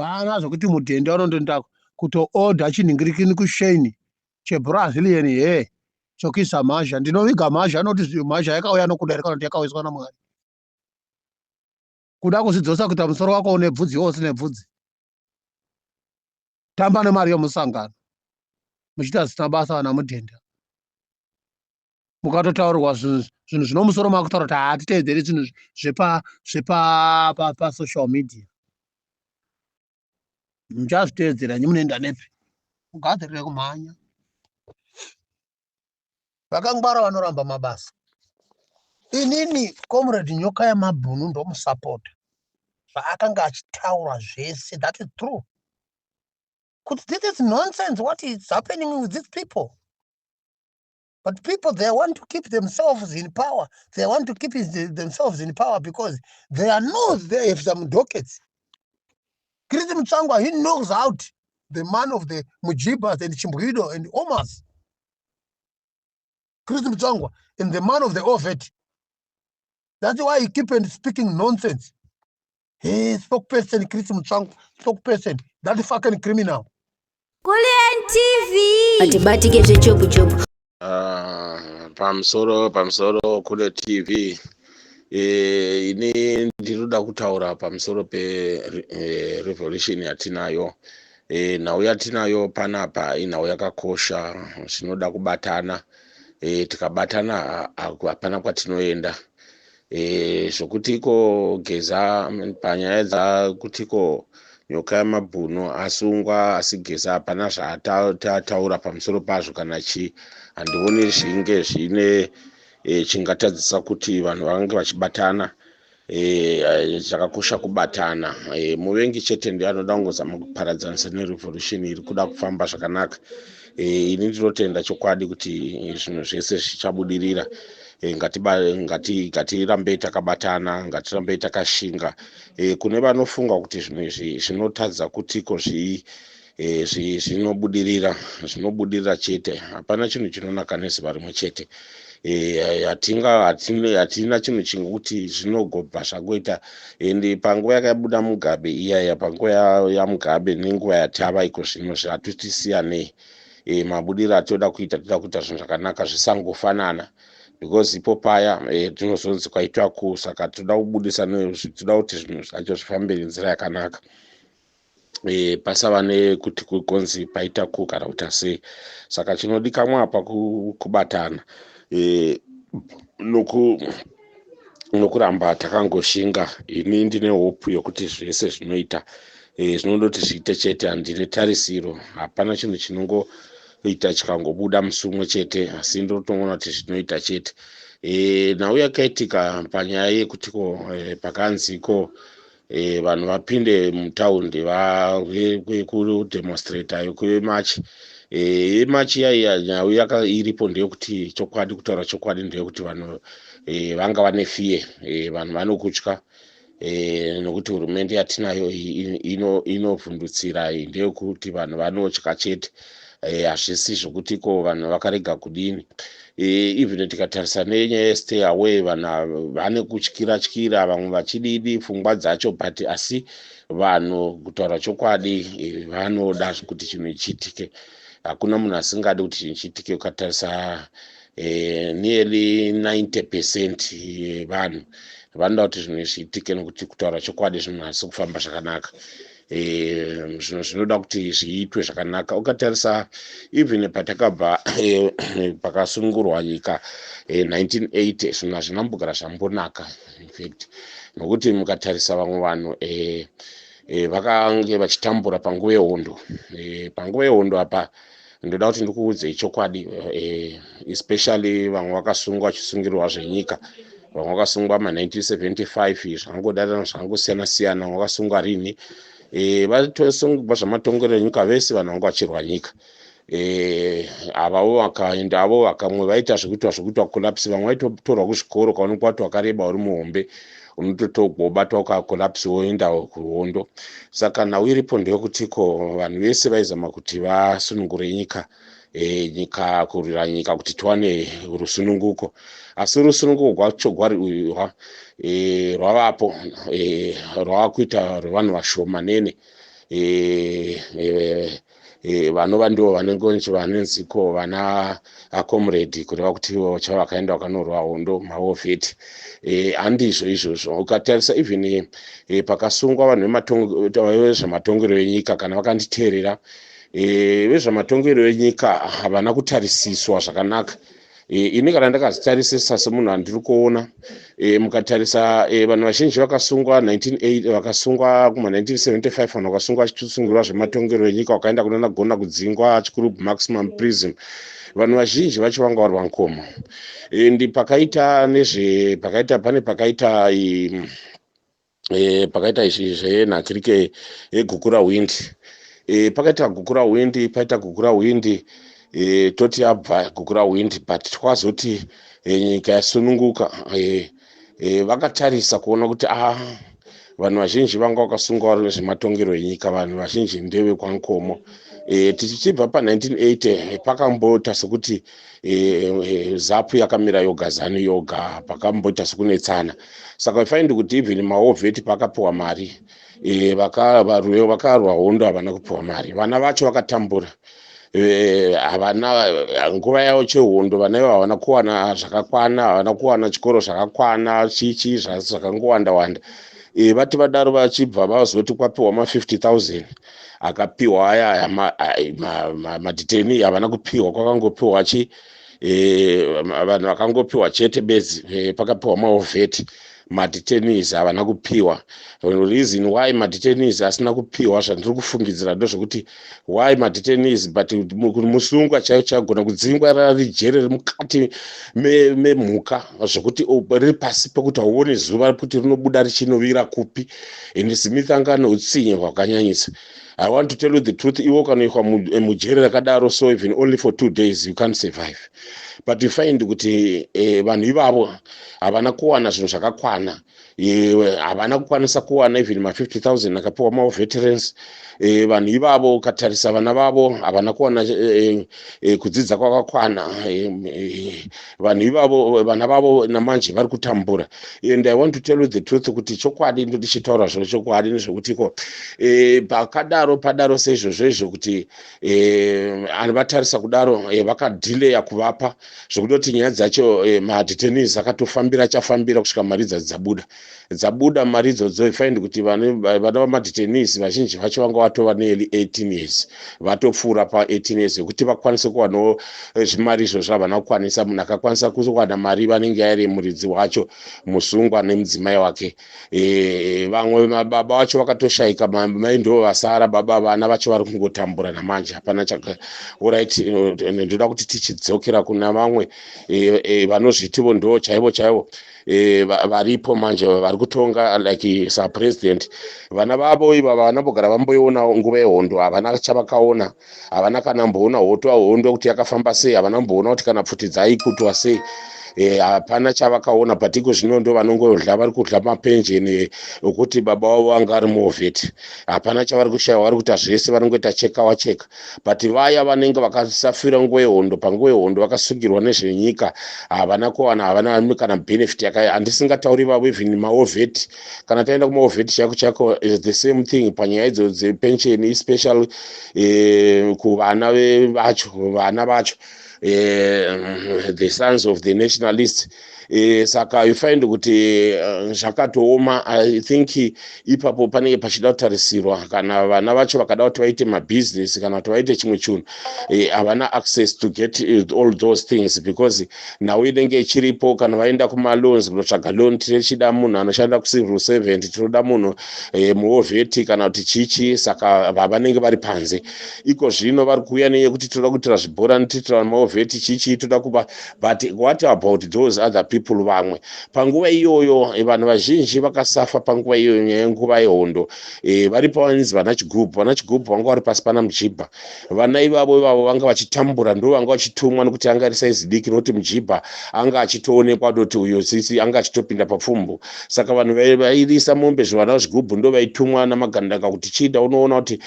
Pana zvokuti mudhende anondoenda kutoorder chinhingirikini kuShein cheBrazilian hair chokuisa mhazha. Ndinoviga mhazha, anoti mhazha yakauya nokudarika kuti yakaiswa naMwari. Kuda kuzvidzosa kuita musoro wako une bvudzi iwo usine bvudzi. Tamba nemari yomusangano. Muchita zvisina basa vana mudhende. Mukatotaurirwa zvinhu zvinomusoro mako kutaura kuti hatiteedzeri zvinhu zvepasocial media. Muchazviteedzera nyinyi munoenda nepi? Mugadzirire kumhanya. Vakangwara vanoramba mabasa. Inini comrade Nyoka yaMabhunu ndomusapota. Zvaakanga achitaura zvese, that is true. Kuti this is nonsense what is happening with these people. But people, they want to keep themselves in power. They want to keep themselves in power because they know they have some dockets. Chris Mtsangwa, he knocks out the man of the Mujibas and Chimburido and Omas. Chris Mtsangwa and the man of the Ovet. That's why he keep on speaking nonsense. Hey, spokesperson Chris Mtsangwa, spokesperson, that fucking criminal. Kulian TV. Atibatike zvechobu. Pamsoro kule TV ini ndiruda kutaura pamsoro pe revolution yatinayo nhau yatinayo panapa inhau yakakosha zvinoda kubatana tikabatana hapana kwatinoenda zvokutiko Geza panyaya dzakutiko Nyoka yaMabhunu asungwa asi Geza hapana zvaataura pamusoro pazvo kana chi handioni zvinge zvine chingatadzisa kuti vanhu vange vachibatana zvakakosha kubatana muvengi chete ndiye anoda kungozama kuparadzanisa nerevolution iri kuda kufamba zvakanaka ini ndinotenda chokwadi kuti zvinhu zvese zvichabudirira ngatirambei takabatana ngatirambei takashinga kune vanofunga kuti zvinhu izvi zvinotadza kutiko zvinobudirira chete hapana chinhu chinonaka nezuva rimwe chete hatina chinhu chingekuti zvinogobva zvagoita ende panguva yakabuda Mugabe iyaya panguva yaMugabe nenguva yatava iko zvino zvatisiyanei mabudiro atoda kuita zvinhu zvakanaka zvisangofanana because ipo paya tinozonzi kwaitwa saka toda kubudisa toda kuti zvinhu zvacho zvifambe nenzira yakanaka pasava nekuti kukonzi paita kana kuti sei saka chinodikanwa apa kubatana nokuramba takangoshinga ini ndine hope yokuti zvese zvinoita zvinondoti zviite chete handine tarisiro hapana chinhu chinongoita chikangobuda musi umwe chete asi ndotoona kuti zvinoita chete nhau yakaitika panyaya yekutiko pakanziko vanhu vapinde mutaundi kudhemonstrata kwemachi machi nyau iripo ndeyekuti chokwadi kutaura chokwadi ndeyekuti vanhu vanga vane fiye vanhu vanokutya nokuti hurumende yatinayo inovhundutsira ndeyekuti vanhu vanotya chete hazvisi zvokuti vanhu vakarega kudini even tikatarisa nenyaya yestay away vanhu vane kutyira vamwe vachididi pfungwa dzacho but asi vanhu kutaura chokwadi vanoda kuti chinhu chiitike hakuna munhu asingadi kuti chinhu chiitike ukatarisa nearly 90% yevanhu vanoda kuti zvinhu zviitike nokuti kutaura chokwadi zvinhu hazisi kufamba zvakanaka zvinhu zvinoda kuti zviitwe zvakanaka ukatarisa even patakabva pakasungurwa nyika 1980 zvinhu hazvinambogara zvambonaka infact nokuti mukatarisa vamwe vanhu vakange vachitambura panguva yehondo apa ndoda kuti ndikuudzei chokwadi especially vamwe vakasungwa vachisungirwa zvenyika vamwe vakasungwa ma1975 zvangodada zvangosiyana vamwe vakasungwa rini vatosungwa zvamatongerero enyika vese vanhu vanga vachirwa nyika avavo vakaendavo vakamwe vaita zvekuitwa collapse vamwe vaitotorwa kuzvikoro kaonekwa kuti wakareba uri muhombe unototogobatwa ukakolapse woenda kuhondo saka nhau iripo ndeyekutiko vanhu vese vaizama kuti vasunungure nyika kurwira nyika kuti tiwane rusununguko asi rusununguko rwacho rwavapo rwavakuita rwevanhu vashomanene vanova ndivo vanenziko vana acomrade kureva kuti chavakaenda vakanorwa hondo maovheti. Handizvo izvozvo. Ukatarisa even pakasungwa vanhu vezvematongero enyika kana vakanditeerera, vezvematongero enyika havana kutarisiswa zvakanaka. Ini kana ndakazvitarisisa semunhu andiri kuona, mukatarisa vanhu vazhinji vakasungwa vakasungwa kuma1975, vanhu vakasungwa vachisungirwa zvematongero enyika vakaenda kunonagona kudzingwa chikuru maximum prison. Vanhu vazhinji vacho vanga vari vankomo. Ndi pakaita izvi zvenhakirike yegukura windi. Pakaita gukura windi, toti abva gukura windi, but twazoti nyika yasununguka. Vakatarisa kuona kuti vanhu vazhinji vanga vakasungwa vari vezvematongero enyika, vanhu vazhinji ndeve kwankomo. Tichichibva pa1980 pakamboita sekuti ZAPU yakamira yoga, ZANU yoga, pakamboita sekunetsana. Saka wefind kuti even maovheti pakapiwa mari, vakarwa hondo havana kupiwa mari. Vana vacho vakatambura, havana nguva yavo chehondo, vana ivo havana kuwana zvakakwana, havana kuwana chikoro zvakakwana, chichi zvakangowanda wanda. Vati vadaro vachibva vazoti kwapiwa ma50,000 akapiwa aya madeteni, havana kupiwa, kwakangopiwa vanhu vakangopiwa chete bedzi, pakapiwa maovheti. Madetenies havana kupiwa. Reason why madetenies asina kupiwa zvandiri kufungidzira ndozvekuti why madetenies, but musungwa chaiyo chagona kudzingwa rari jere riri mukati memhuka zvokuti riri pasi pekuti hauoni zuva kuti rinobuda richinovira kupi, and Smith anga neutsinye hwakanyanyisa. I want to tell you the truth, iwo kanoikwa mujere rakadaro, so even only for 2 days you can't survive. But you find kuti vanhu ivavo havana kuwana zvinhu zvakakwana, havana kukwanisa kuwana even ma50,000 akapiwa maveterans. Vanhu ivavo ukatarisa vana vavo havana kuwana kudzidza kwakakwana. Vanhu ivavo vana vavo namanje vari kutambura. And I want to tell you the truth kuti chokwadi ndichitaura zvino chokwadi nezvekutiko padaro seizvozvo izvo kuti vatarisa kudaro vakadhileya kuvapa zvokutoti nyaya dzacho madetenies akatofambira kusvika mari dzabuda mari idzodzo. Find kuti vana vamadetenies vazhinji vacho vanga vatova nearly 18 years, vatopfuura pa18 years yokuti vakwanise kuwanawo zvimari izvozvo havana kukwanisa. Munhu akakwanisa kuwana mari vanenge ari muridzi wacho, musungwa nemudzimai wake. Vamwe baba vacho vakatoshayika, mai ndo vasara, vana vacho vari kungotambura namanje, hapana alright. Ndoda kuti tichidzokera kuna vamwe vanozvitivo ndo chaivo varipo manje vari kutonga like president. Vana vavo iva vanambogara vamboiona nguva yehondo, havana chavakaona, havana kana mboona hondo kuti yakafamba sei, havana mboona kuti kana pfuti dzaikutwa sei. Hapana chavakaona, but iko zvino ndo vanongodla, vari kudla mapenjeni okuti baba wavo vanga ari muovheti. Hapana chavari kushayiwa, vari kuita zvese, vanongoita cheka. But vaya vanenge vakasafira nguva yehondo, panguva yehondo vakasungirwa nezvenyika, havana kuwana, havana kana benefit yakaya. Handisingatauri vavo even maovheti, kana taenda kumaovheti chako the same thing panyaya idzo dzepensheni, especially kuvana vacho, the sons of the nationalists. Saka you find kuti zvakatooma. I think ipapo panenge pachida kutarisirwa, kana vana vacho vakada kuti vaite mabusiness kana kuti vaite chimwe chinhu, havana access to get all those things, because nawo inenge ichiripo. Kana vaenda kumaloans kunotsvaga loan, tichida munhu anoshanda kucivil servant, tinoda munhu muovheti kana kuti chichi. Saka vanenge vari panze. Iko zvino vari kuuya neyekuti toda kuitira zvibhorani, tiitira maovheti chichi, toda kupa. But what about those other people? Vamwe panguva iyoyo vanhu vazhinji vakasafa panguva iyoyo yenguva yehondo. Varipo vanzi vana chigubhu vanga vari pasi pana Mujibha. Vana ivavo vanga vachitambura, ndo vanga vachitumwa nokuti anga ari saizi diki, nokuti Mujibha anga achitoonekwa doti uyo sisi anga achitopinda papfumbu. Saka vanhu vairisa mombe zvivana zvigubhu ndo vaitumwa namagandaka kuti chida unoona kuti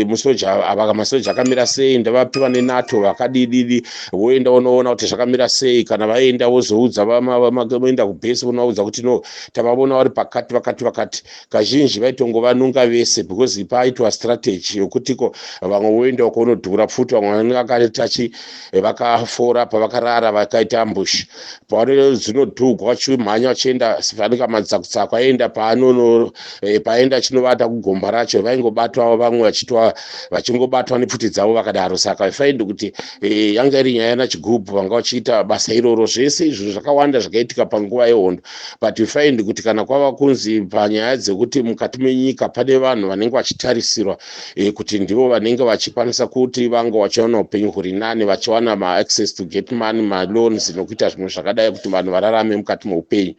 masoja akamira sei, ndavapiwa neNATO vakadididi, voenda unoona kuti zvakamira sei. Kana vaenda vozoudza vaenda kubhesi unoudza kuti no tavavona vari pakati kazhinji vaitongovanunga vese because paitwa strategy yokutiko vamwe voenda ukonodhura pfuti vamwe vanenge vakatachi vakafora pavakarara vakaita ambush pavanenge dzinodhugwa vachimhanya vachienda vanenge madzakutsako aenda paenda chinovata kugomba racho vaingobatwa vamwe vachingobatwa nepfuti dzavo vakadaro saka ifaindi kuti yanga iri nyaya nachigubhu vanga vachiita basa iroro zvese izvo zvakawanda zvakaitika panguva yehondo but ifaindi kuti kana kwava kunzi panyaya dzekuti mukati menyika pane vanhu vanenge vachitarisirwa kuti ndivo vanenge vachikwanisa kuti vanga vachiwana upenyu huri nani vachiwana maaccess to get money maloans nokuita zvimwe zvakadai kuti vanhu vararame mukati meupenyu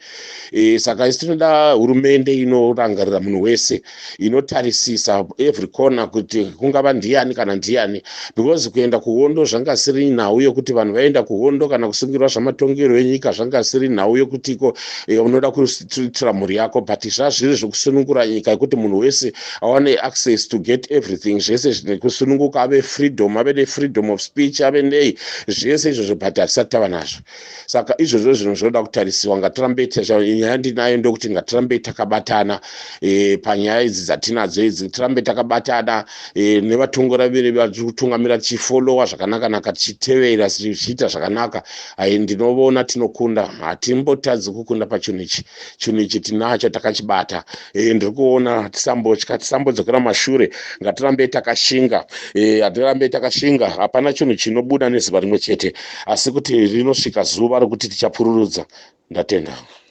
saka isi tinoda hurumende inorangarira munhu wese inotarisisa every corner kuti kungava ndiani kana ndiani because kuenda kuhondo zvanga siri nhau yokuti vanhu vaenda kuhondo kana kusungirwa zvamatongero enyika zvanga siri nhau yokutiko unoda kuitira mhuri yako but zvazviri zvokusunungura nyika yekuti munhu wese awane access to get everything zvese zvekusununguka ave freedom ave nefreedom of speech ave nei zvese izvozvo but hatisati tava nazvo saka izvozvo zvinhu zvinoda kutarisiwa ngatirambe nyaya ndinayo ndokuti ngatirambe takabatana panyaya idzi dzatinadzo idzi tirambe takabatana nevatongoraviri vatikutungamira tichifolowa zvakanaka tichitevera tichiita zvakanaka ndinoona tinokunda hatimbotadzi kukunda pachinhu ichi tinacho takachibata ndiri kuona tisambodzokera mashure ngatirambe takashinga hatirambe takashinga hapana chinhu chinobuda nezuva rimwe chete asi kuti rinosvika zuva rokuti tichapururudza ndatenda